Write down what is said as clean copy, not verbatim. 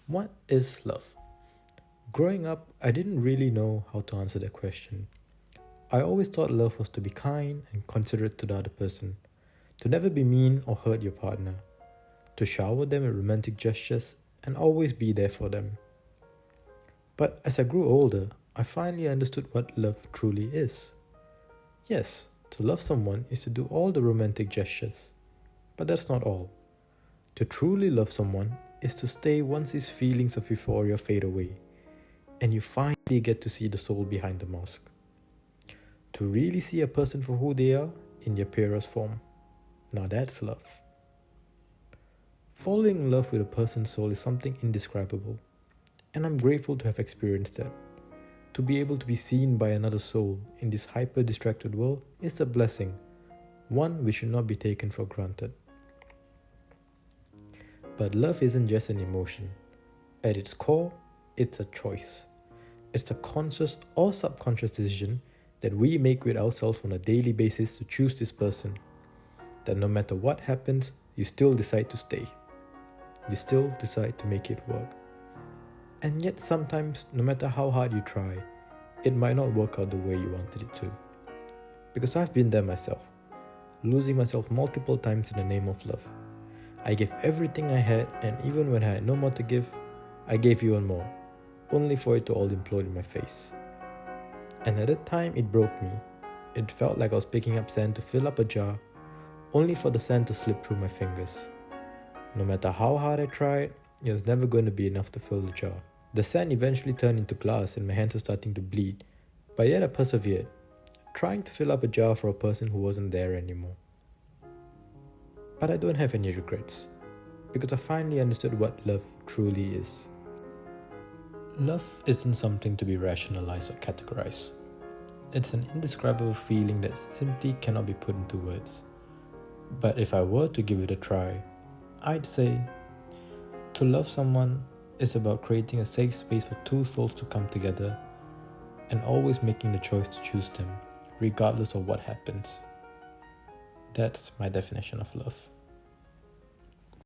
What is love? Growing up, I didn't really know how to answer that question. I always thought love was to be kind and considerate to the other person, to never be mean or hurt your partner, to shower them with romantic gestures and always be there for them. But as I grew older, I finally understood what love truly is. Yes, to love someone is to do all the romantic gestures, but that's not all. To truly love someone is to stay once these feelings of euphoria fade away and you finally get to see the soul behind the mask. To really see a person for who they are in their purest form. Now that's love. Falling in love with a person's soul is something indescribable, and I'm grateful to have experienced that. To be able to be seen by another soul in this hyper-distracted world is a blessing, one which should not be taken for granted. But love isn't just an emotion. At its core, it's a choice. It's a conscious or subconscious decision that we make with ourselves on a daily basis to choose this person. That no matter what happens, you still decide to stay. You still decide to make it work. And yet sometimes, no matter how hard you try, it might not work out the way you wanted it to. Because I've been there myself, losing myself multiple times in the name of love. I gave everything I had, and even when I had no more to give, I gave even more, only for it to all implode in my face. And at that time, it broke me. It felt like I was picking up sand to fill up a jar, only for the sand to slip through my fingers. No matter how hard I tried, it was never going to be enough to fill the jar. The sand eventually turned into glass and my hands were starting to bleed, but yet I persevered, trying to fill up a jar for a person who wasn't there anymore. But I don't have any regrets, because I finally understood what love truly is. Love isn't something to be rationalized or categorized. It's an indescribable feeling that simply cannot be put into words. But if I were to give it a try, I'd say to love someone is about creating a safe space for two souls to come together and always making the choice to choose them, regardless of what happens. That's my definition of love.